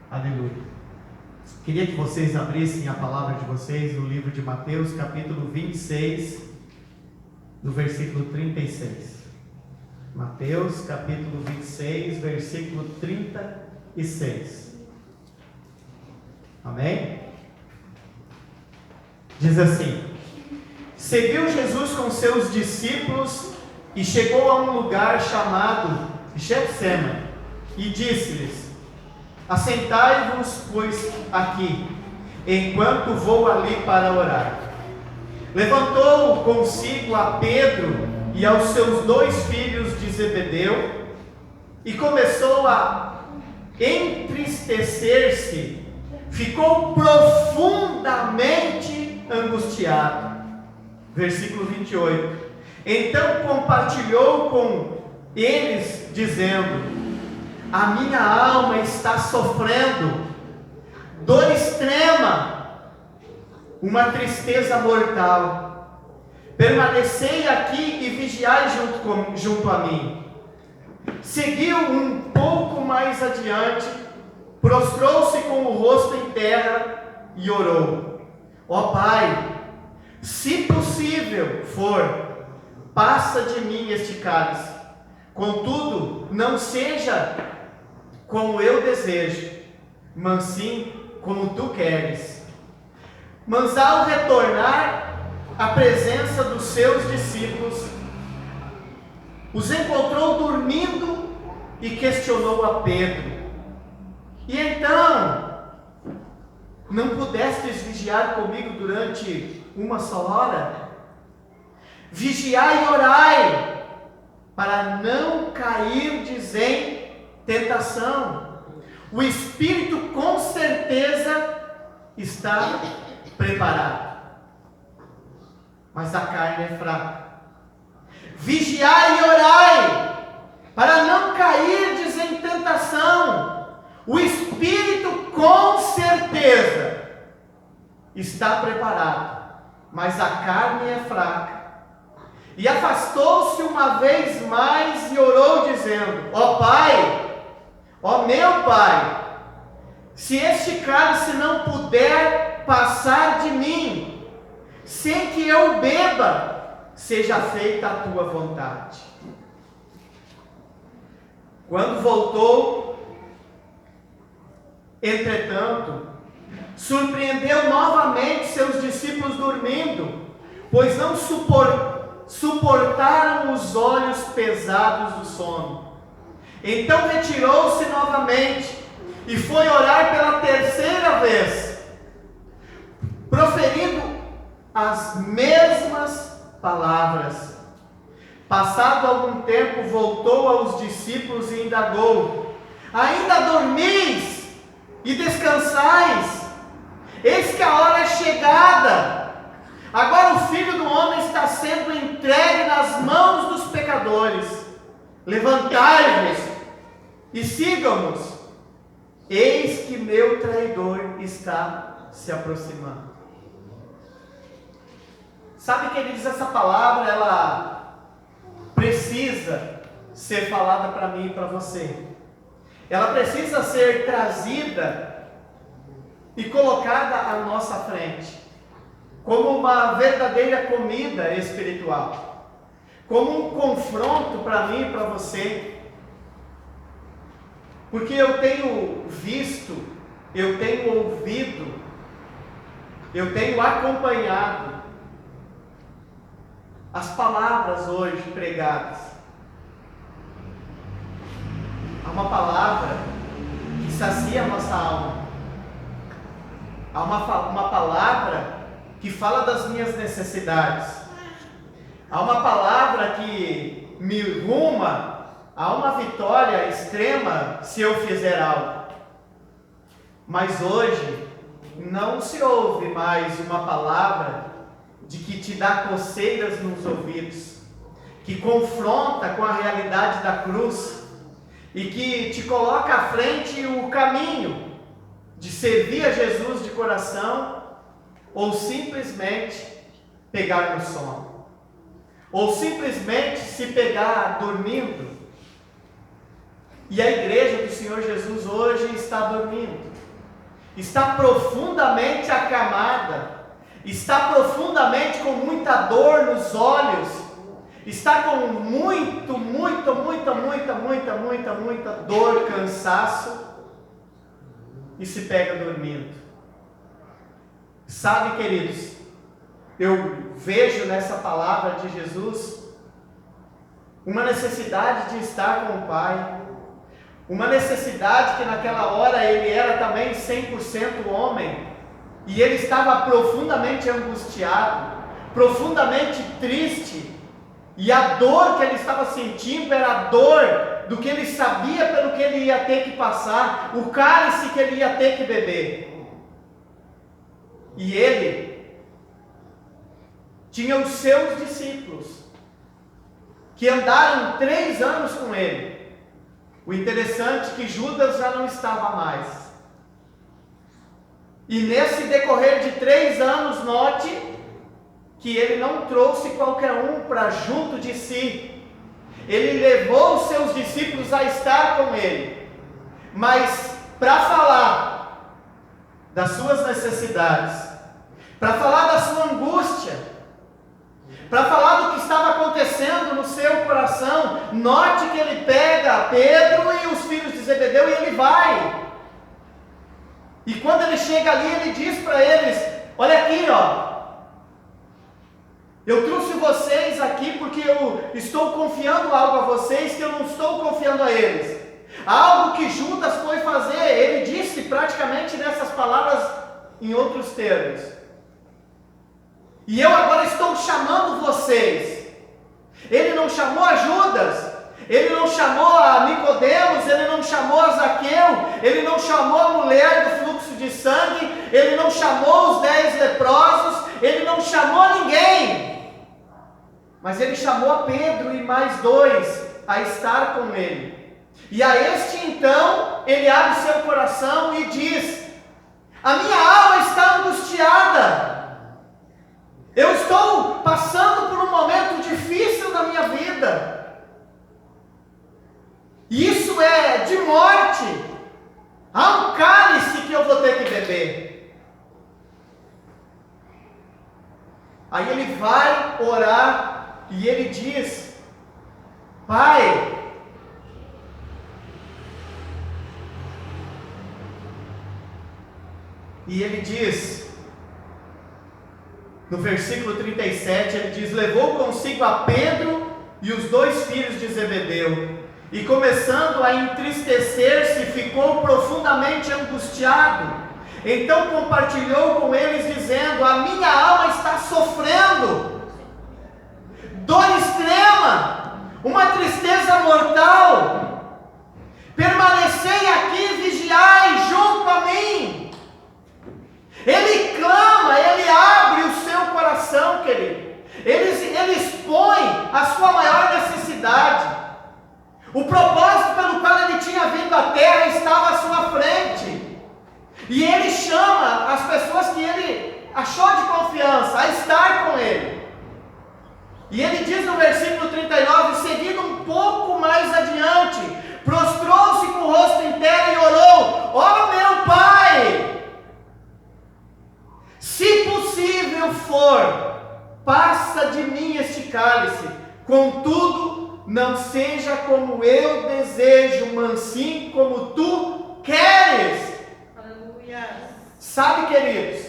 Aleluia. Queria que vocês abrissem a palavra de vocês no livro de Mateus, capítulo 26, do versículo 36. Mateus, capítulo 26, versículo 36. Amém? Diz assim: Seguiu Jesus com seus discípulos e chegou a um lugar chamado Getsemane e disse-lhes: Assentai-vos, pois, aqui, enquanto vou ali para orar. Levantou consigo a Pedro e aos seus 2 filhos de Zebedeu e começou a entristecer-se, ficou profundamente angustiado. Versículo 28. Então compartilhou com eles, dizendo: A minha alma está sofrendo dor extrema, uma tristeza mortal. Permanecei aqui e vigiai junto a mim. Seguiu um pouco mais adiante, prostrou-se com o rosto em terra e orou: Ó Pai, se possível for, passa de mim este cálice. Contudo, não seja como eu desejo, mas sim como tu queres. Mas ao retornar à presença dos seus discípulos, os encontrou dormindo e questionou a Pedro: E então, não pudestes vigiar comigo durante uma só hora? Vigiai e orai, para não cairdes em tentação. O espírito com certeza está preparado, mas a carne é fraca. Vigiai e orai, para não cairdes em tentação. O espírito com certeza está preparado, mas a carne é fraca. E afastou-se uma vez mais e orou, dizendo: Ó Pai, ó meu Pai, se este cálice não puder passar de mim, sem que eu beba, seja feita a tua vontade. Quando voltou, entretanto, surpreendeu novamente seus discípulos dormindo, pois não suportaram os olhos pesados do sono. Então retirou-se novamente e foi orar pela terceira vez, proferindo as mesmas palavras. Passado algum tempo, voltou aos discípulos e indagou: Ainda dormis e descansais? Eis que a hora é chegada. Agora o Filho do Homem está sendo entregue nas mãos dos pecadores. Levantai-vos e sigam-nos. Eis que meu traidor está se aproximando. Sabe, queridos, essa palavra, ela precisa ser falada para mim e para você. Ela precisa ser trazida e colocada à nossa frente, como uma verdadeira comida espiritual, como um confronto para mim e para você. Porque eu tenho visto, eu tenho ouvido, eu tenho acompanhado as palavras hoje pregadas. Há uma palavra que sacia a nossa alma. Há uma palavra que fala das minhas necessidades. Há uma palavra que me ruma a uma vitória extrema se eu fizer algo. Mas hoje não se ouve mais uma palavra de que te dá coceiras nos ouvidos, que confronta com a realidade da cruz e que te coloca à frente o caminho de servir a Jesus de coração, ou simplesmente pegar no sono, ou simplesmente se pegar dormindo. E a igreja do Senhor Jesus hoje está dormindo. está profundamente acamada, está profundamente com muita dor nos olhos, está com muita dor, cansaço, e se pega dormindo. Sabe, queridos, eu vejo nessa palavra de Jesus uma necessidade de estar com o Pai, uma necessidade que naquela hora ele era também 100% homem, e ele estava profundamente angustiado, profundamente triste, e a dor que ele estava sentindo era a dor do que ele sabia pelo que ele ia ter que passar, o cálice que ele ia ter que beber. E ele tinha os seus discípulos, que andaram 3 anos com ele. O interessante é que Judas já não estava mais. E nesse decorrer de 3 anos, note que ele não trouxe qualquer um para junto de si. Ele levou os seus discípulos a estar com ele. Mas para falar das suas necessidades, para falar da sua angústia, para falar do que estava acontecendo no seu coração, note que ele pega Pedro e os filhos de Zebedeu e ele vai. E quando ele chega ali, ele diz para eles: olha aqui, eu trouxe vocês aqui porque eu estou confiando algo a vocês que eu não estou confiando a eles. Algo que Judas foi fazer, ele disse praticamente nessas palavras em outros termos. E eu agora estou chamando vocês. Ele não chamou a Judas, ele não chamou a Nicodemos, ele não chamou a Zaqueu, ele não chamou a mulher do fluxo de sangue, ele não chamou os 10 leprosos, ele não chamou ninguém. Mas ele chamou a Pedro e mais 2 a estar com ele. E a este então, ele abre seu coração e diz: a minha alma está angustiada. Eu estou passando por um momento difícil na minha vida. Isso é de morte. Há um cálice que eu vou ter que beber. Aí ele vai orar e ele diz: Pai, e ele diz, no versículo 37, ele diz: levou consigo a Pedro e os 2 filhos de Zebedeu, e começando a entristecer-se, ficou profundamente angustiado. Então compartilhou com eles, dizendo: a minha alma está sofrendo, dor extrema, uma tristeza mortal. Permanecei aqui, vigiai junto a mim. Ele clama, ele abre o seu coração, querido. Ele expõe a sua maior necessidade. O propósito pelo qual ele tinha vindo à terra estava à sua frente. E ele chama as pessoas que ele achou de confiança a estar com ele. E ele diz no versículo 39, seguindo um pouco mais adiante, prostrou-se com o rosto em terra e orou: ó meu Pai, se possível for, passa de mim este cálice, contudo, não seja como eu desejo, mas sim como tu queres. Aleluia. Sabe, queridos,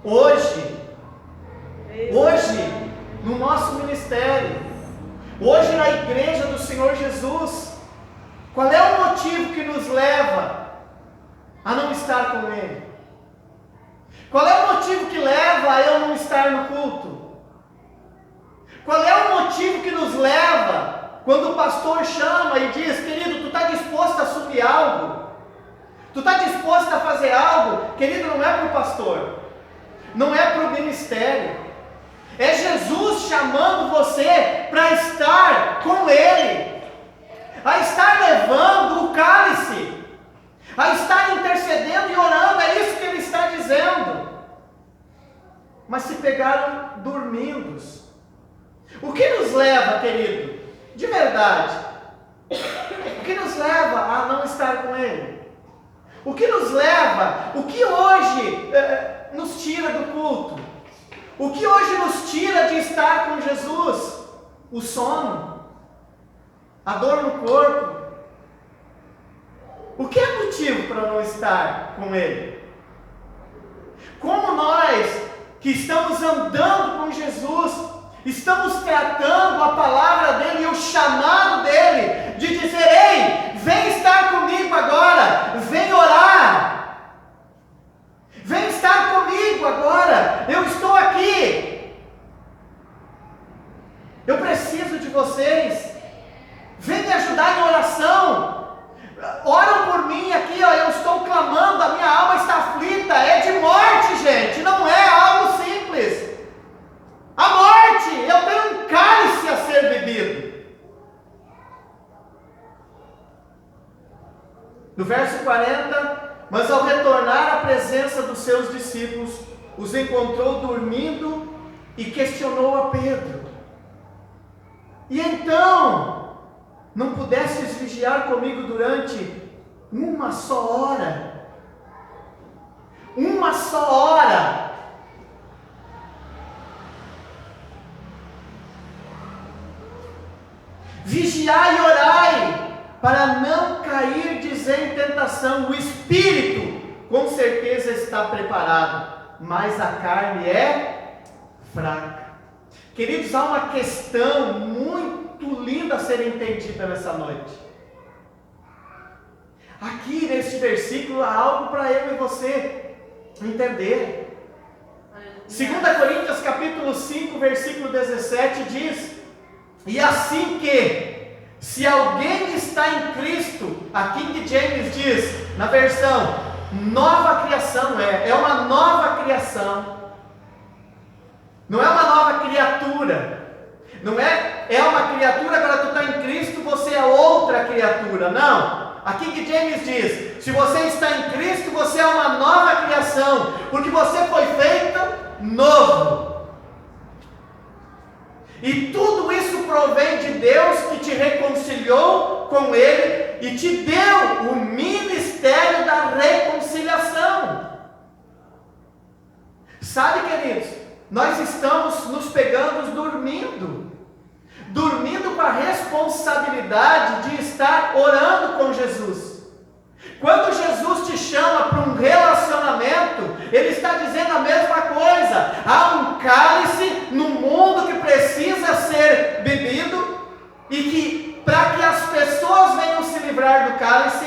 hoje, no nosso ministério, hoje na igreja do Senhor Jesus, qual é o motivo que nos leva a não estar com Ele? Qual é o motivo que leva a eu não estar no culto? Qual é o motivo que nos leva, quando o pastor chama e diz: querido, tu está disposto a assumir algo? Tu está disposto a fazer algo? Querido, não é para o pastor, não é para o ministério, é Jesus chamando você para estar com Ele, a estar levando o cálice, a estar intercedendo e orando. É isso que ele está dizendo. Mas se pegaram dormindo. O que nos leva, querido, de verdade, o que nos leva a não estar com Ele? O que nos leva, o que hoje nos tira do culto? O que hoje nos tira de estar com Jesus? O sono, a dor no corpo. O que é motivo para não estar com Ele? Como nós que estamos andando com Jesus, estamos tratando a palavra dEle e o chamado dEle, de dizer: ei, vem estar comigo agora, vem orar, vem estar comigo agora, eu estou aqui, eu preciso de vocês, vem me ajudar em oração, oram por mim aqui, ó, eu estou clamando, a minha alma está aflita, é de morte, gente, não é algo simples. A morte, eu tenho um cálice a ser bebido. No verso 40, mas ao retornar à presença dos seus discípulos, os encontrou dormindo e questionou a Pedro: e então, não pudestes vigiar comigo durante uma só hora? Uma só hora. Vigiai e orai, para não cairdes em tentação. O espírito, com certeza, está preparado, mas a carne é fraca. Queridos, há uma questão muito linda a ser entendida nessa noite. Aqui neste versículo há algo para eu e você entender. 2 Coríntios capítulo 5, versículo 17 diz: e assim que, se alguém está em Cristo, a King James diz, na versão nova criação, é uma nova criação, não é uma nova criatura, não é uma criatura, agora tu está em Cristo, você é outra criatura, não. A King James diz: se você está em Cristo, você é uma nova criação, porque você foi feito novo. E tudo isso provém de Deus, que te reconciliou com Ele e te deu o ministério da reconciliação. Sabe, queridos, nós estamos nos pegando dormindo com a responsabilidade de estar orando com Jesus. Quando Jesus te chama para um relacionamento, Ele está dizendo a mesma coisa. Há um cálice no mundo que precisa ser bebido, e que para que as pessoas venham se livrar do cálice,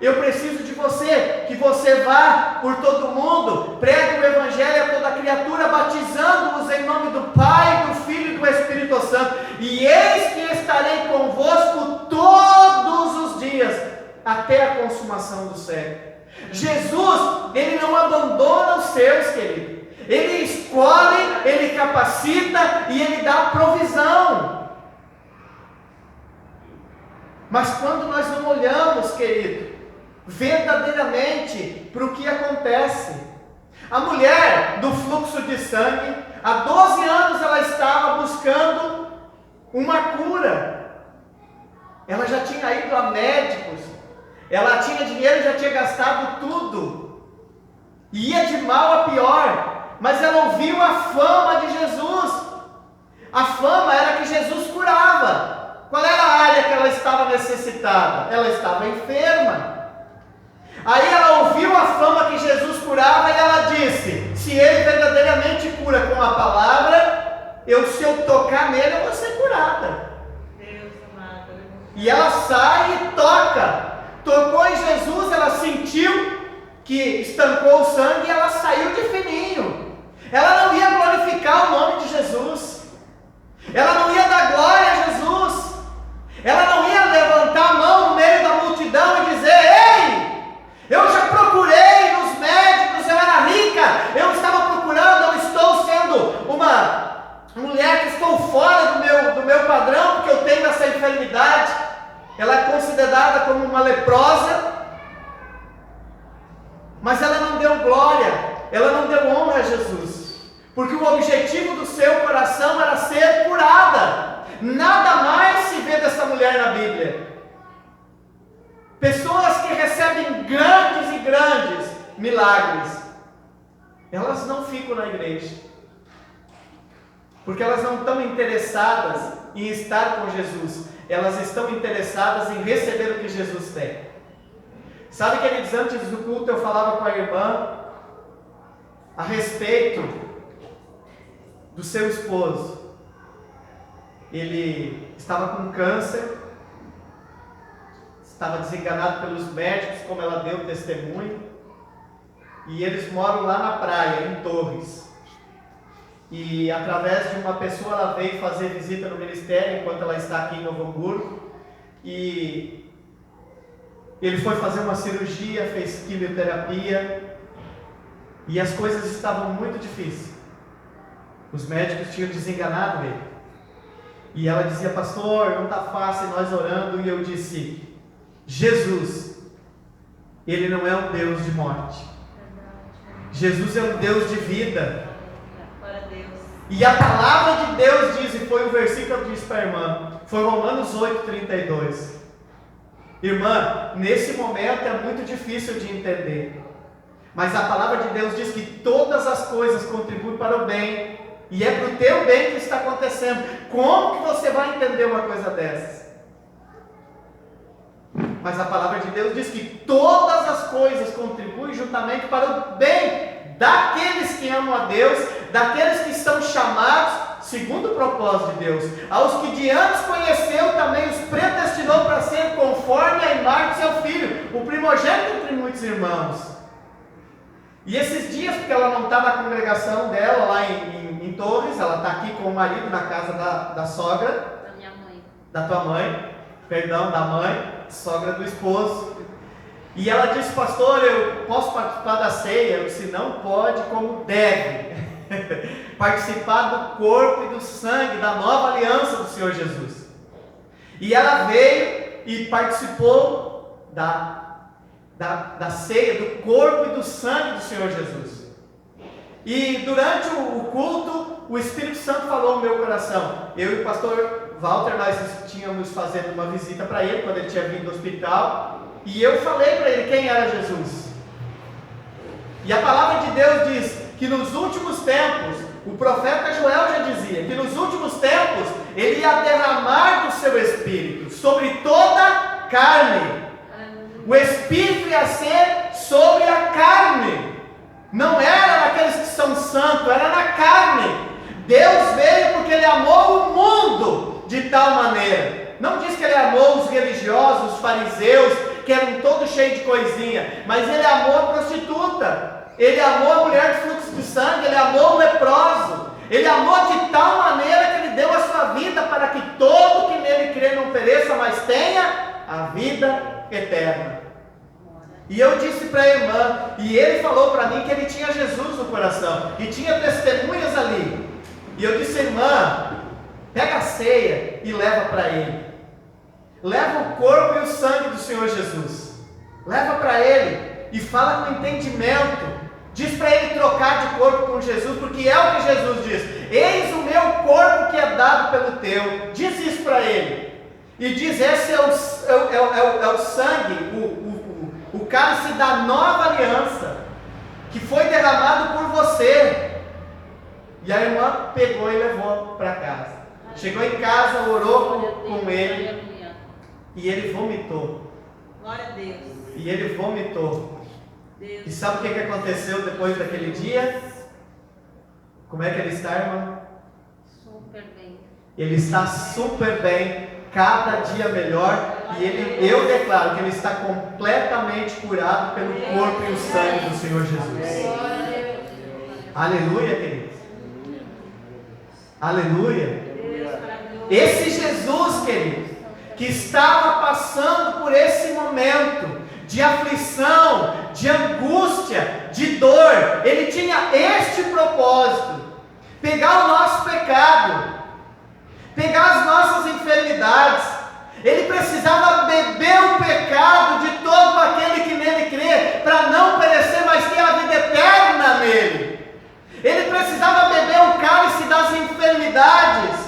eu preciso de você, que você vá por todo mundo, pregue o Evangelho a toda criatura, batizando-os em nome do Pai, do Filho e do Espírito Santo, e eis que estarei convosco todos os dias, até a consumação do século. Jesus, Ele não abandona os seus, querido. Ele escolhe, Ele capacita e Ele dá provisão. Mas quando nós não olhamos, querido, verdadeiramente para o que acontece, a mulher do fluxo de sangue, há 12 anos ela estava buscando uma cura. Ela já tinha ido a médicos, ela tinha dinheiro, já tinha gastado tudo, ia de mal a pior, mas ela ouviu a fama de Jesus. A fama era que Jesus curava. Qual era a área que ela estava necessitada? Ela estava enferma. Aí ela ouviu a fama que Jesus curava e ela disse: se Ele verdadeiramente cura com a palavra, se eu tocar nele, eu vou ser curada. Deus amado. E ela sai e toca. Tocou em Jesus, ela sentiu que estancou o sangue e ela saiu de fininho. Ela não ia glorificar o nome de Jesus, ela não ia dar glória a Jesus, ela não ia levantar a mão no meio da multidão e dizer: ei, eu já procurei nos médicos, eu era rica, eu estava procurando, eu estou sendo uma mulher que estou fora do meu padrão, porque eu tenho essa enfermidade. Ela é considerada como uma leprosa, mas ela não deu glória, ela não deu honra a Jesus, porque o objetivo do seu coração era ser curada. Nada mais se vê dessa mulher na Bíblia. recebem grandes e grandes milagres, elas não ficam na igreja, porque elas não estão interessadas em estar com Jesus, elas estão interessadas em receber o que Jesus tem. Sabe, queridos, antes do culto eu falava com a irmã a respeito do seu esposo. Ele estava com câncer, estava desenganado pelos médicos, como ela deu testemunho, e eles moram lá na praia, em Torres. E através de uma pessoa ela veio fazer visita no ministério enquanto ela está aqui em Novo Hamburgo, e ele foi fazer uma cirurgia, fez quimioterapia, e as coisas estavam muito difíceis. Os médicos tinham desenganado ele. E ela dizia: pastor, não está fácil, nós orando. E eu disse: Jesus, Ele não é um Deus de morte. Jesus é um Deus de vida. E a palavra de Deus diz, e foi o versículo que eu disse para a irmã, foi Romanos 8:32. Irmã, nesse momento é muito difícil de entender, mas a palavra de Deus diz que todas as coisas contribuem para o bem, e é para o teu bem que está acontecendo. Como que você vai entender uma coisa dessas? Mas a palavra de Deus diz que todas as coisas contribuem juntamente para o bem daqueles que amam a Deus, daqueles que são chamados segundo o propósito de Deus. Aos que de antes conheceu, também os predestinou para ser conforme a imagem de seu Filho, o primogênito entre muitos irmãos. E esses dias, porque ela não está na congregação dela lá em Torres, ela está aqui com o marido na casa da sogra, Da minha mãe. Da tua mãe, perdão, da mãe, sogra do esposo. E ela disse: pastor, eu posso participar da ceia? Eu disse: não pode, como deve participar do corpo e do sangue da nova aliança do Senhor Jesus. E ela veio e participou da ceia, do corpo e do sangue do Senhor Jesus. E durante o culto, o Espírito Santo falou no meu coração. Eu e o pastor Walter, nós tínhamos fazendo uma visita para ele, quando ele tinha vindo do hospital, e eu falei para ele quem era Jesus. E a palavra de Deus diz que nos últimos tempos, o profeta Joel já dizia, que nos últimos tempos, ele ia derramar do seu Espírito sobre toda a carne. O Espírito ia ser sobre a carne. Não era naqueles que são santos, era na carne. Deus veio porque Ele amou o mundo de tal maneira. Não diz que Ele amou os religiosos, os fariseus, que eram todos cheios de coisinha, mas Ele amou a prostituta, Ele amou a mulher de fluxo de sangue, Ele amou o leproso, Ele amou de tal maneira que Ele deu a sua vida para que todo que nele crê não pereça, mas tenha a vida eterna. E eu disse para a irmã, e ele falou para mim que ele tinha Jesus no coração, e tinha testemunhas ali. E eu disse: irmã, pega a ceia e leva para ele. Leva o corpo e o sangue do Senhor Jesus. Leva para ele e fala com entendimento. Diz para ele trocar de corpo com Jesus, porque é o que Jesus diz: eis o meu corpo que é dado pelo teu. Diz isso para ele. E diz: esse é o sangue, o cálice da nova aliança, que foi derramado por você. E a irmã pegou e levou para casa. Chegou em casa, orou com ele, e ele vomitou. Glória a Deus. E ele vomitou. Deus. E sabe o que aconteceu depois daquele dia? Como é que ele está, irmã? Super bem. Ele está super bem, cada dia melhor. E eu declaro que ele está completamente curado pelo corpo e o sangue do Senhor Jesus. Aleluia, queridos. Aleluia. Esse Jesus, queridos, que estava passando por esse momento de aflição, de angústia, de dor, ele tinha este propósito: pegar o nosso pecado, pegar as nossas enfermidades. Ele precisava beber o pecado de todo aquele que nele crê, para não perecer, mas ter a vida eterna nele. Ele precisava beber o cálice das enfermidades,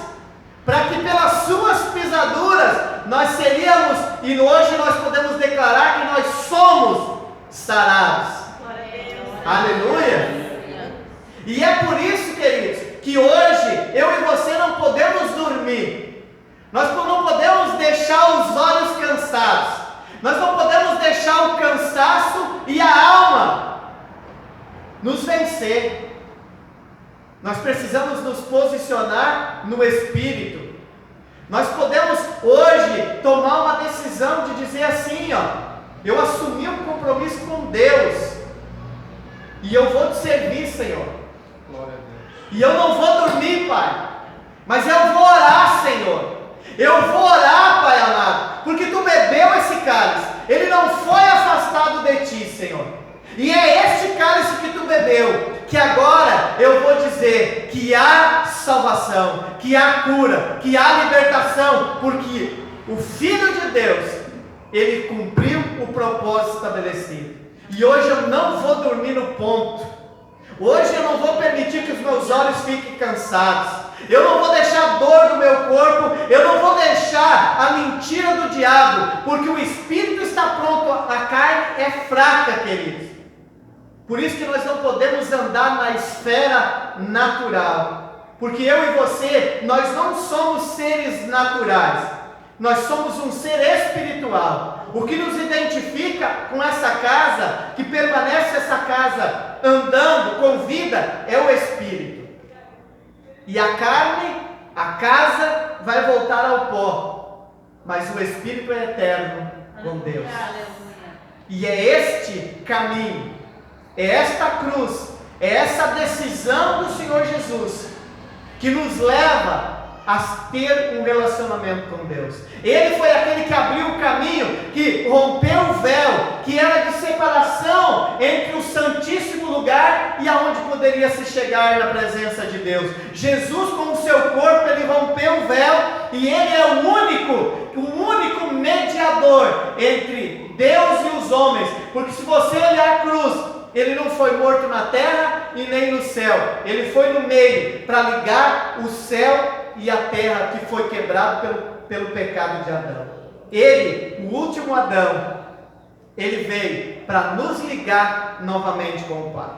para que pelas suas pisaduras nós seríamos, e hoje nós podemos declarar que nós somos sarados. Aleluia! E é por isso, queridos, que hoje eu e você não podemos dormir. Nós não podemos deixar os olhos cansados. Nós não podemos deixar o cansaço e a alma nos vencer. Nós precisamos nos posicionar no Espírito. Nós podemos hoje tomar uma decisão de dizer assim, eu assumi um compromisso com Deus. E eu vou te servir, Senhor. Glória a Deus. E eu não vou dormir, Pai, mas eu vou orar, Senhor. Eu vou orar, Pai amado, porque Tu bebeu esse cálice, ele não foi afastado de Ti, Senhor. E é este cálice que Tu bebeu, que agora eu vou dizer que há salvação, que há cura, que há libertação, porque o Filho de Deus, Ele cumpriu o propósito estabelecido. E hoje eu não vou dormir no ponto. Hoje eu não vou permitir que os meus olhos fiquem cansados. Eu não vou deixar dor no meu corpo. Eu não vou deixar a mentira do diabo. Porque o espírito está pronto. A carne é fraca, queridos. Por isso que nós não podemos andar na esfera natural. Porque eu e você, nós não somos seres naturais. Nós somos um ser espiritual. O que nos identifica com essa casa, que permanece essa casa andando com vida, é o Espírito. E a carne, a casa, vai voltar ao pó. Mas o Espírito é eterno com Deus. E é este caminho, é esta cruz, é essa decisão do Senhor Jesus, que nos leva a ter um relacionamento com Deus. Ele foi aquele que abriu o caminho, que rompeu o véu, que era de separação entre o Santíssimo Lugar e aonde poderia se chegar na presença de Deus. Jesus, com o seu corpo, ele rompeu o véu, e ele é o único mediador entre Deus e os homens. Porque se você olhar a cruz, ele não foi morto na terra e nem no céu. Ele foi no meio, para ligar o céu e a terra, que foi quebrado pelo pecado de Adão. Ele, o último Adão, ele veio para nos ligar novamente com o Pai.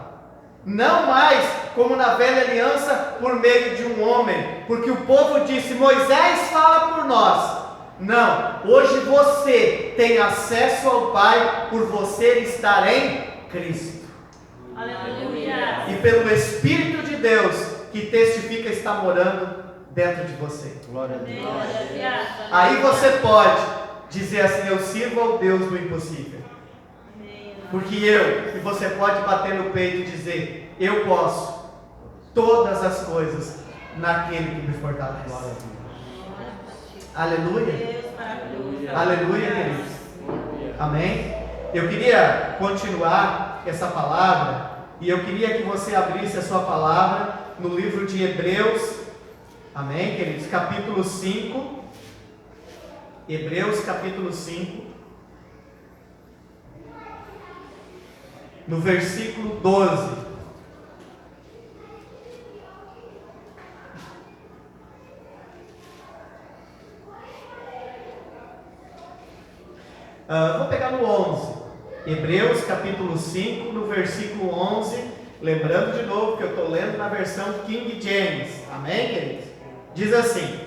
Não mais como na velha aliança, por meio de um homem, porque o povo disse: Moisés fala por nós. Não, hoje você tem acesso ao Pai por você estar em Cristo. Aleluia. E pelo Espírito de Deus que testifica estar morando dentro de você. Glória a Deus. Aí você pode dizer assim: eu sirvo ao Deus do impossível. Porque e você pode bater no peito e dizer: eu posso todas as coisas naquele que me fortalece. Glória a Deus. Aleluia. Aleluia, queridos. Amém? Eu queria continuar essa palavra, e eu queria que você abrisse a sua palavra no livro de Hebreus. Amém, queridos? Capítulo 5. Hebreus capítulo 5. No versículo 12. Vou pegar no 11. Hebreus capítulo 5, no versículo 11. Lembrando de novo que eu estou lendo na versão King James. Amém, queridos? Diz assim: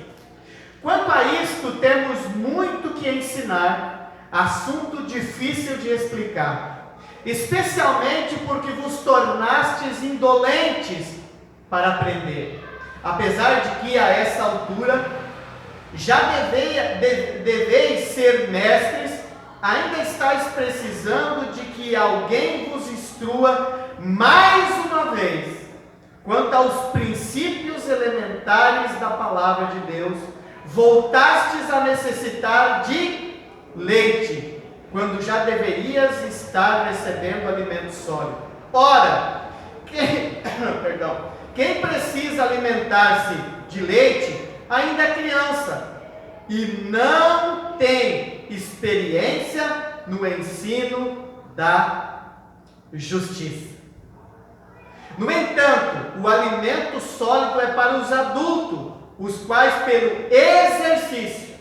quanto a isto temos muito que ensinar, assunto difícil de explicar, especialmente porque vos tornastes indolentes para aprender, apesar de que a essa altura já deveis ser mestres, ainda estáis precisando de que alguém vos instrua mais uma vez quanto aos princípios elementares da palavra de Deus. Voltastes a necessitar de leite, quando já deverias estar recebendo alimento sólido. Ora, quem precisa alimentar-se de leite ainda é criança e não tem experiência no ensino da justiça. No entanto, o alimento sólido é para os adultos, os quais pelo exercício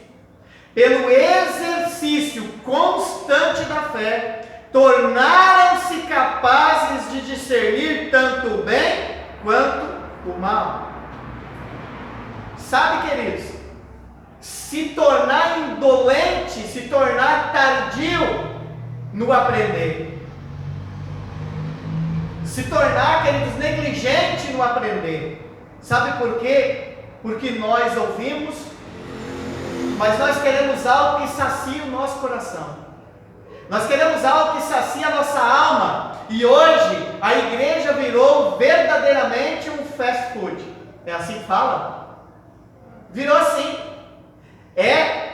pelo exercício constante da fé, tornaram-se capazes de discernir tanto o bem quanto o mal. Sabe, queridos, se tornar indolente, se tornar tardio no aprender, se tornar, queridos, negligente no aprender. Sabe por quê? Porque nós ouvimos, mas nós queremos algo que sacie o nosso coração. Nós queremos algo que sacie a nossa alma. E hoje a igreja virou verdadeiramente um fast food. É assim que fala? Virou assim.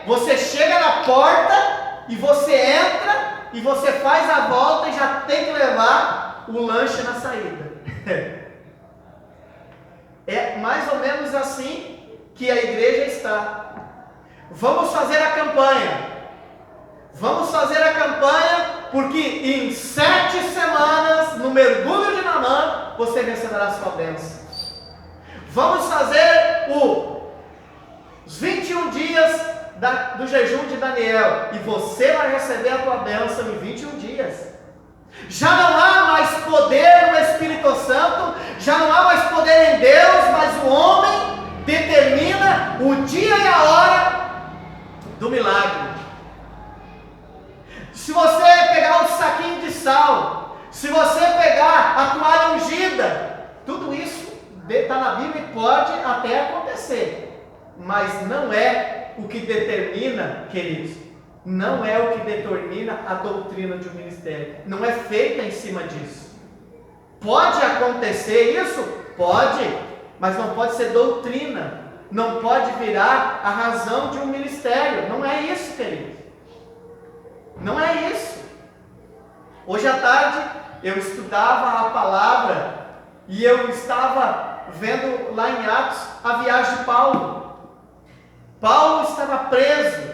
Você chega na porta e você entra e você faz a volta e já tem que levar o lanche na saída. É mais ou menos assim que a igreja está. Vamos fazer a campanha. Vamos fazer a campanha, porque em 7 semanas, no mergulho de Naamã, você receberá a sua bênção. Vamos fazer os 21 dias do jejum de Daniel, e você vai receber a tua bênção em 21 dias. Já não há mais poder no Espírito Santo, já não há mais poder em Deus, mas o homem determina o dia e a hora do milagre. Se você pegar um saquinho de sal, se você pegar a toalha ungida, tudo isso está na Bíblia e pode até acontecer, mas não é o que determina, queridos, não é o que determina a doutrina de um ministério, não é feita em cima disso. Pode acontecer isso? Pode, mas não pode ser doutrina, não pode virar a razão de um ministério, não é isso, queridos. Não é isso. Hoje à tarde eu estudava a palavra e eu estava vendo lá em Atos a viagem de Paulo. Paulo estava preso,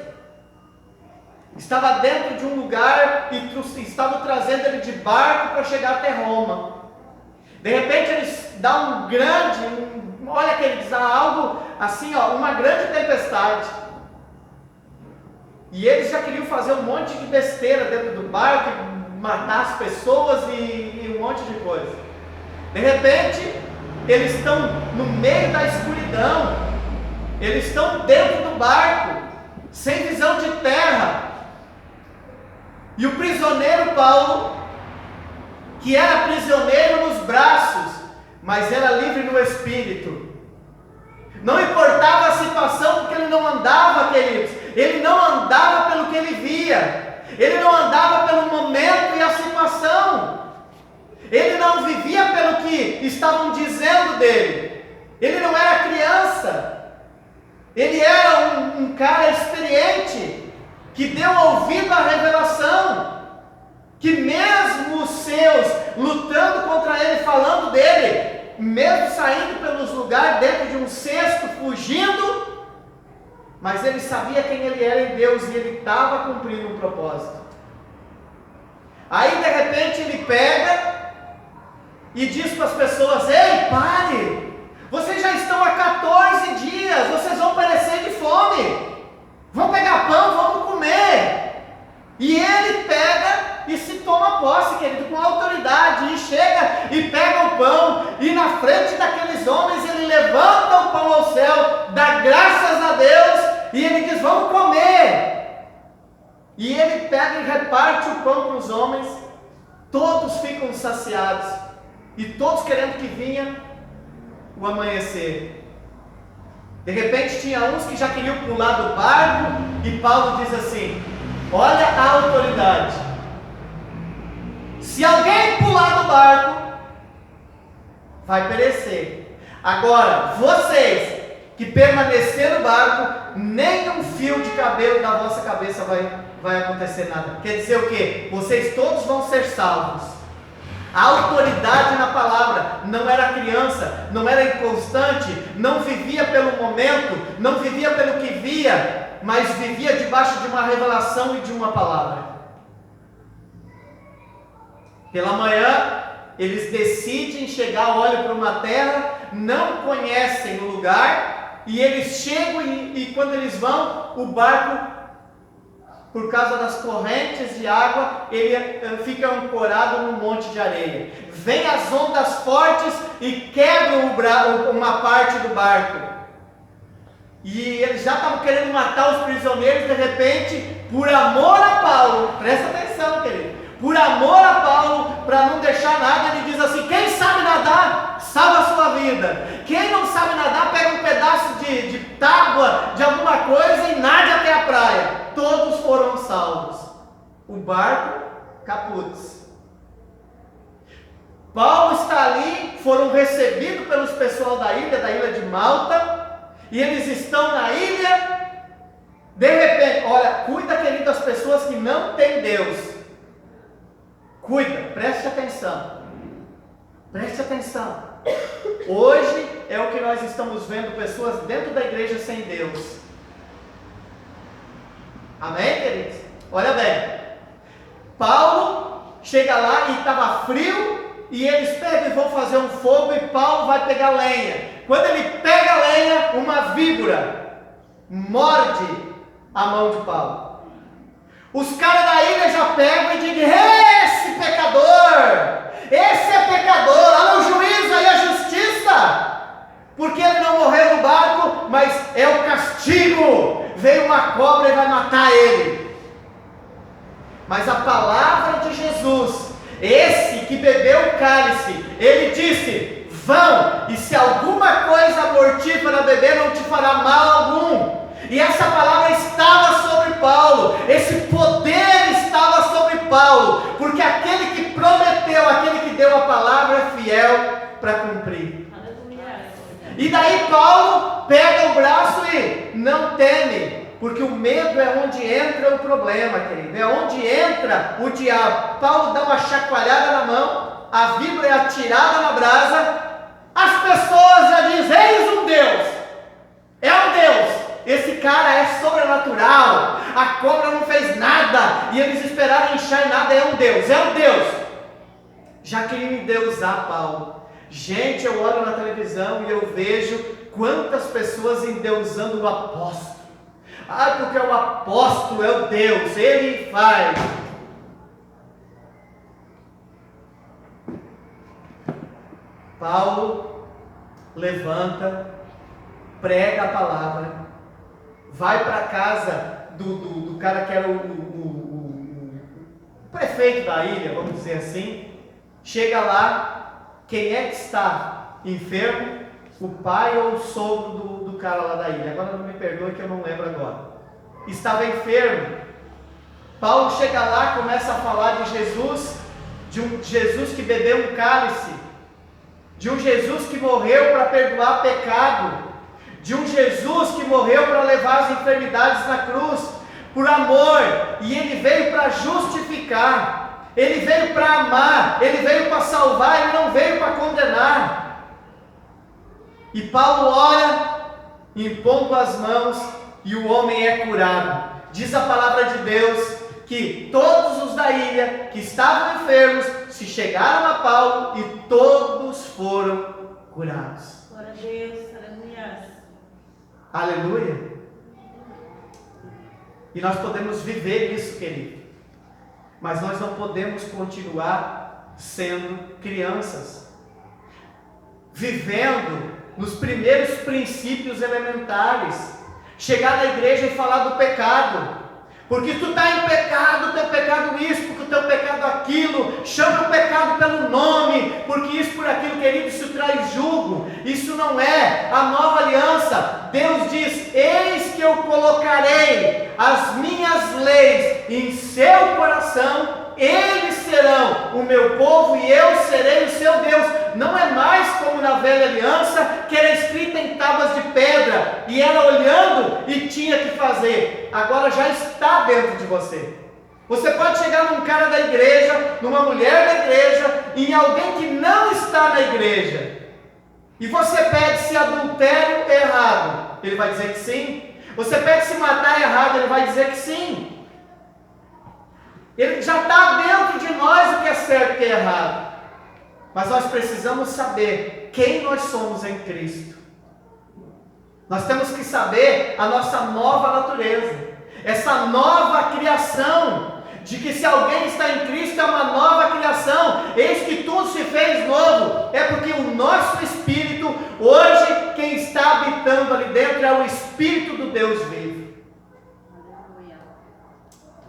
estava dentro de um lugar e estavam trazendo ele de barco para chegar até Roma. De repente eles dão olha que eles dão algo assim, uma grande tempestade. E eles já queriam fazer um monte de besteira dentro do barco, matar as pessoas e um monte de coisa. De repente, eles estão no meio da escuridão, eles estão dentro do barco, sem visão de terra. E o prisioneiro Paulo, que era prisioneiro nos braços, mas era livre no espírito. Não importava a situação, porque ele não andava, queridos. Ele não andava pelo que ele via. Ele não andava pelo momento e a situação. Ele não vivia pelo que estavam dizendo dele. Ele não era criança. Ele era um cara experiente, que deu ouvido à revelação. Que mesmo os seus lutando contra ele, falando dele, mesmo saindo pelos lugares dentro de um cesto, fugindo, mas ele sabia quem ele era em Deus e ele estava cumprindo um propósito. Aí de repente ele pega e diz para as pessoas: ei, pare, vocês já estão há 14 dias, vocês vão perecer de fome, vão pegar pão, vamos comer. E ele pega e se toma posse, querido, com autoridade, e chega e pega o pão, e na frente daqueles homens ele levanta o pão ao céu, dá graças a Deus, e ele diz: vamos comer. E ele pega e reparte o pão para os homens, todos ficam saciados, e todos querendo que vinha o amanhecer. De repente tinha uns que já queriam pular do barco, e Paulo diz assim: olha a autoridade. Se alguém pular do barco, vai perecer. Agora, vocês que permanecer no barco, nem um fio de cabelo da vossa cabeça vai acontecer nada. Quer dizer o quê? Vocês todos vão ser salvos. A autoridade na palavra, não era criança, não era inconstante, não vivia pelo momento, não vivia pelo que via, mas vivia debaixo de uma revelação e de uma palavra. Pela manhã, eles decidem chegar, olham para uma terra, não conhecem o lugar, e eles chegam e quando eles vão, o barco por causa das correntes de água, ele fica ancorado num monte de areia. Vem as ondas fortes e quebram uma parte do barco. E eles já estavam querendo matar os prisioneiros, de repente, por amor a Paulo, presta atenção, querido, por amor a Paulo, para não deixar nada, ele diz assim: quem sabe nadar, salva a sua vida. Quem não sabe nadar, pega um pedaço de tábua, de alguma coisa e nade até a praia. Todos foram salvos. O barco, caput. Paulo está ali, foram recebidos pelos pessoal da ilha de Malta, e eles estão na ilha. De repente, olha, cuida, querido, das pessoas que não têm Deus. Cuida, preste atenção. Preste atenção. Hoje é o que nós estamos vendo, pessoas dentro da igreja sem Deus. Amém, queridos? Olha bem. Paulo chega lá e estava frio, e eles pegam e vão fazer um fogo, e Paulo vai pegar lenha. Quando ele pega a lenha, uma víbora morde a mão de Paulo. Os caras da ilha já pegam e dizem: esse pecador, esse é pecador, olha o juízo aí, a justiça, porque ele não morreu no barco, mas é o castigo, veio uma cobra e vai matar ele. Mas a palavra de Jesus, esse que bebeu o cálice, ele disse: vão, e se alguma coisa mortífera beber, não te fará mal algum. E essa palavra estava sobre Paulo, esse poder estava sobre Paulo, porque aquele que prometeu, aquele que deu a palavra é fiel para cumprir. E daí Paulo pega o braço e não teme, porque o medo é onde entra o problema, querido, é onde entra o diabo. Paulo dá uma chacoalhada na mão, a víbora é atirada na brasa, as pessoas já dizem: eis um Deus, é um Deus. Esse cara é sobrenatural, a cobra não fez nada, e eles esperaram inchar em nada, é um Deus, é um Deus. Já queriam endeusar Paulo. Gente, eu olho na televisão e eu vejo quantas pessoas endeusando o apóstolo. Ah, porque o apóstolo é o Deus, ele faz. Paulo levanta, prega a palavra, vai para a casa do cara que era o prefeito da ilha, vamos dizer assim. Chega lá, quem é que está enfermo? O pai ou o sogro do cara lá da ilha? Agora não me perdoe que eu não lembro agora. Estava enfermo. Paulo chega lá, começa a falar de Jesus, de um Jesus que bebeu um cálice, de um Jesus que morreu para perdoar pecado, de um Jesus que morreu para levar as enfermidades na cruz, por amor, e ele veio para justificar, ele veio para amar, ele veio para salvar, ele não veio para condenar. E Paulo ora, impondo as mãos, e o homem é curado. Diz a palavra de Deus que todos os da ilha que estavam enfermos se chegaram a Paulo e todos foram curados. Glória a Deus, aleluia. Aleluia. E nós podemos viver isso, querido, mas nós não podemos continuar sendo crianças, vivendo nos primeiros princípios elementares, chegar na igreja e falar do pecado, porque tu está em pecado, teu pecado isso, porque o teu pecado aquilo, chama o pecado pelo nome, porque isso por aquilo, querido, isso traz jugo. Isso não é a nova aliança. Deus diz: eis que eu colocarei as minhas leis em seu coração, eles serão o meu povo e eu serei o seu Deus. Não é mais como na velha aliança, que era escrita em tábuas de pedra, e era olhando e tinha que fazer. Agora já está dentro de você. Você pode chegar num cara da igreja, numa mulher da igreja, e em alguém que não está na igreja, e você pede se adultério é errado, ele vai dizer que sim. Você pede se matar é errado, ele vai dizer que sim. Ele já está dentro de nós o que é certo e o que é errado. Mas nós precisamos saber quem nós somos em Cristo. Nós temos que saber a nossa nova natureza. essa nova criação, de que se alguém está em Cristo é uma nova criação, eis que tudo se fez novo, é porque o nosso espírito, hoje quem está habitando ali dentro é o Espírito do Deus vivo.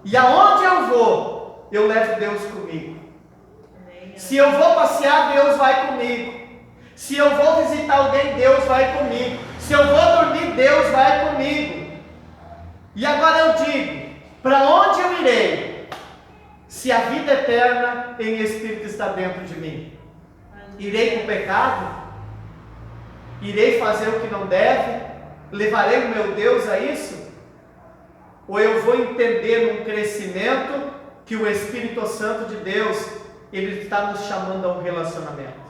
E aonde eu vou, eu levo Deus comigo. Se eu vou passear, Deus vai comigo. Se eu vou visitar alguém, Deus vai comigo. Se eu vou dormir, Deus vai comigo. E agora eu digo, para onde eu irei? Se a vida eterna em Espírito está dentro de mim. Irei com o pecado? Irei fazer o que não deve? Levarei o meu Deus a isso? Ou eu vou entender num crescimento que o Espírito Santo de Deus, Ele está nos chamando a um relacionamento.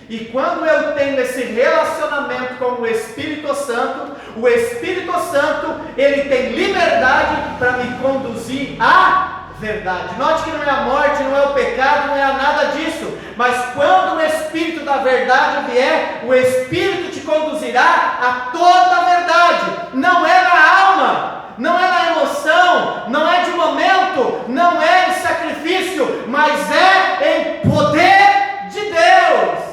E quando eu tenho esse relacionamento com o Espírito Santo, ele tem liberdade para me conduzir à verdade. Note que não é a morte, não é o pecado, não é nada disso. Mas quando o Espírito da verdade vier, o Espírito te conduzirá a toda a verdade. Não é na alma, não é na emoção, não é de momento, não é em sacrifício, mas é em poder de Deus.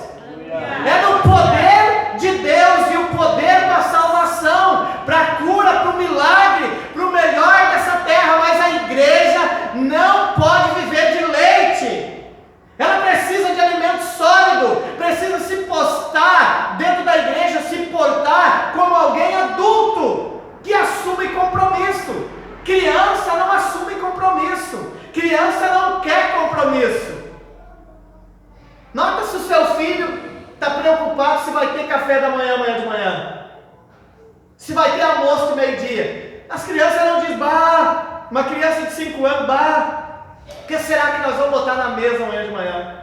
É no poder de Deus e o poder da salvação, para a cura, para o milagre, para o melhor dessa terra. Mas a igreja não pode viver de leite, ela precisa de alimento sólido, precisa se postar dentro da igreja, se portar como alguém adulto, que assume compromisso. Criança não assume compromisso, criança não quer compromisso. Nota se o seu filho está preocupado se vai ter café da manhã, amanhã de manhã, se vai ter almoço de meio-dia. As crianças não dizem, bah, uma criança de 5 anos, bah, o que será que nós vamos botar na mesa amanhã de manhã?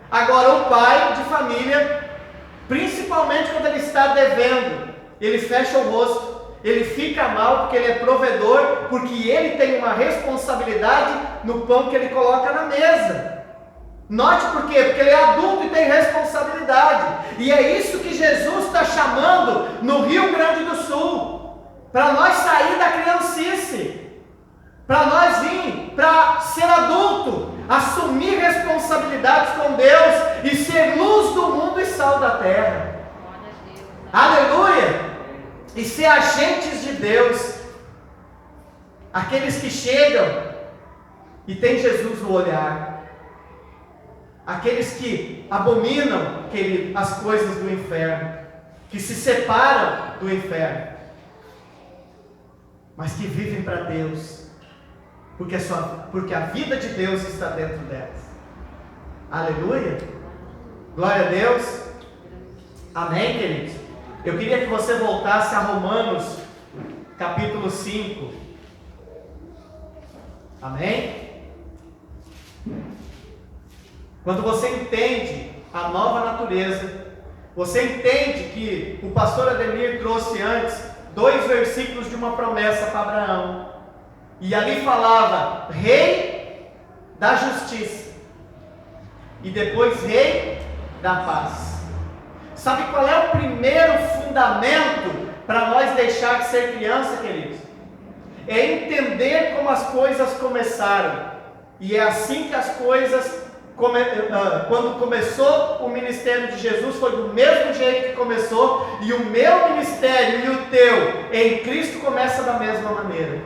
Agora o pai de família, principalmente quando ele está devendo, ele fecha o rosto, ele fica mal porque ele é provedor, porque ele tem uma responsabilidade no pão que ele coloca na mesa. Note por quê? Porque ele é adulto e tem responsabilidade. E é isso que Jesus está chamando no Rio Grande do Sul, para nós sair da criancice, para nós vir para ser adulto, assumir responsabilidades com Deus e ser luz do mundo e sal da terra. Aleluia! E ser agentes de Deus, aqueles que chegam e têm Jesus no olhar. Aqueles que abominam, querido, as coisas do inferno, que se separam do inferno, mas que vivem para Deus, porque a vida de Deus está dentro delas. Aleluia! Glória a Deus! Amém, queridos? Eu queria que você voltasse a Romanos, capítulo 5. Amém? Quando você entende a nova natureza, você entende que o pastor Ademir trouxe antes 2 versículos de uma promessa para Abraão, e ali falava rei da justiça e depois rei da paz. Sabe qual é o primeiro fundamento para nós deixar de ser criança, queridos? É entender como as coisas começaram. E é assim que as coisas, quando começou o ministério de Jesus, foi do mesmo jeito que começou. E o meu ministério e o teu em Cristo começa da mesma maneira.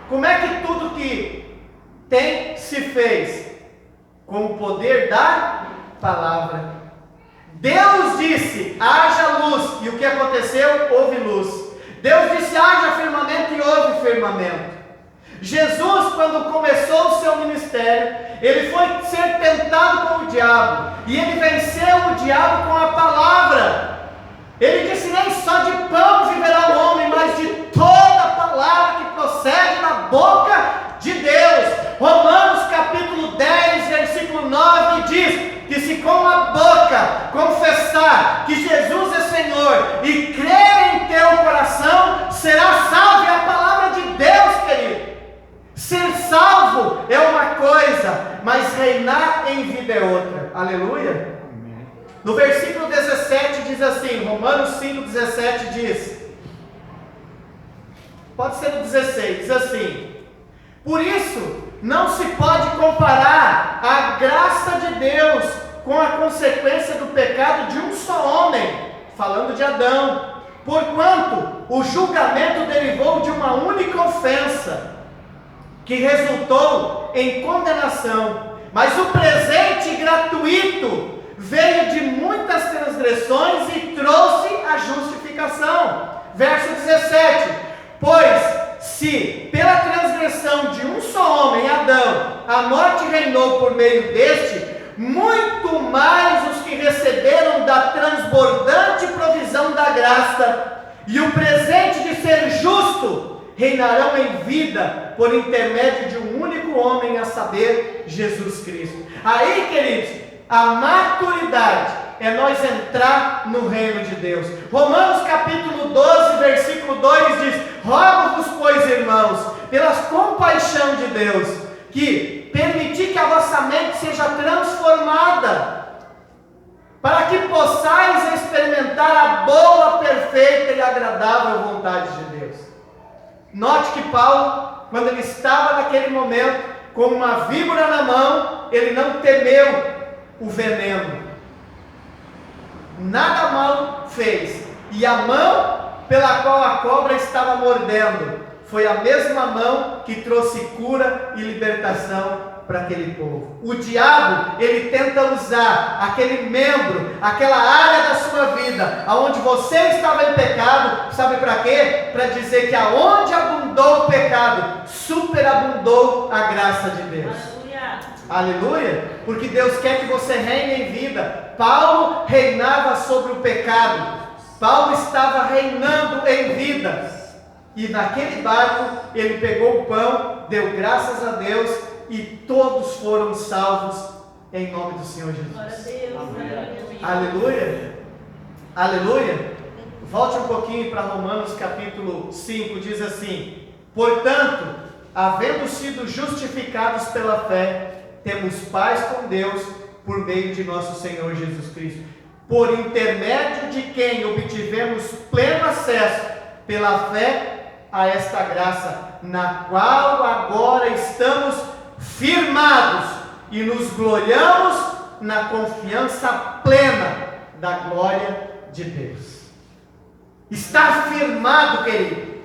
Como é que tudo que tem se fez? Com o poder da palavra. Deus disse, haja luz, e o que aconteceu? Houve luz. Deus disse, haja firmamento, e houve firmamento. Jesus, quando começou o seu ministério, ele foi ser tentado com o diabo, e ele venceu o diabo com a palavra. Ele disse, nem só de pão viverá o homem, mas de toda palavra que procede da boca de Deus. Romanos capítulo 10, versículo 9 diz que se com a boca confessar que Jesus é Senhor e crer em teu coração, será salvo. É a palavra de Deus, querido. Ser salvo é uma coisa, mas reinar em vida é outra. Aleluia. Amém. No versículo 17 diz assim, Romanos 5,17 diz: Pode ser no 16, diz assim: por isso não se pode comparar a graça de Deus com a consequência do pecado de um só homem, falando de Adão, porquanto o julgamento derivou de uma única ofensa, que resultou em condenação, mas o presente gratuito veio de muitas transgressões e trouxe a justificação. Verso 17: pois se pela transgressão de um só homem, Adão, a morte reinou por meio deste, muito mais os que receberam da transbordante provisão da graça e o presente de ser justo reinarão em vida por intermédio de um único homem, a saber, Jesus Cristo. Aí, queridos, a maturidade é nós entrar no reino de Deus. Romanos capítulo 12, versículo 2 diz: rogo-vos, pois, irmãos, pela compaixão de Deus, que permitir que a vossa mente seja transformada, para que possais experimentar a boa, perfeita e agradável vontade de Deus. Note que Paulo, quando ele estava naquele momento, com uma víbora na mão, ele não temeu o veneno, nada mal fez, e a mão pela qual a cobra estava mordendo, foi a mesma mão que trouxe cura e libertação para aquele povo. O diabo, ele tenta usar aquele membro, aquela área da sua vida, aonde você estava em pecado, sabe para quê? Para dizer que aonde abundou o pecado, superabundou a graça de Deus. Aleluia, porque Deus quer que você reine em vida. Paulo reinava sobre o pecado, Paulo estava reinando em vida, e naquele barco ele pegou o pão, deu graças a Deus, e todos foram salvos em nome do Senhor Jesus. Aleluia, aleluia. Volte um pouquinho para Romanos capítulo 5, diz assim: portanto, havendo sido justificados pela fé, temos paz com Deus por meio de nosso Senhor Jesus Cristo, por intermédio de quem obtivemos pleno acesso pela fé a esta graça, na qual agora estamos firmados e nos gloriamos na confiança plena da glória de Deus. Está firmado, querido,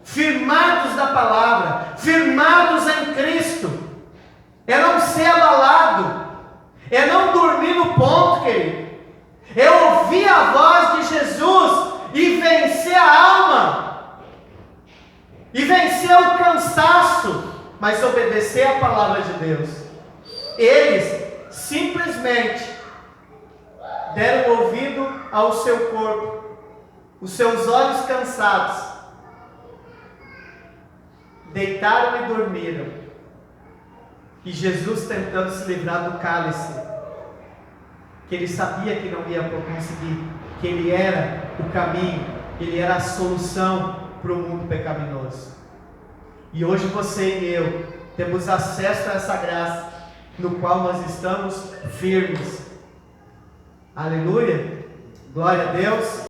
firmados na palavra, firmados em Cristo. É não ser abalado, é não dormir no ponto, querido, é ouvir a voz de Jesus e vencer a alma, e vencer o cansaço, mas obedecer a palavra de Deus. Eles simplesmente deram ouvido ao seu corpo, os seus olhos cansados, deitaram e dormiram. E Jesus tentando se livrar do cálice, que ele sabia que não ia conseguir, que ele era o caminho, ele era a solução para o mundo pecaminoso. E hoje você e eu temos acesso a essa graça, no qual nós estamos firmes. Aleluia, glória a Deus.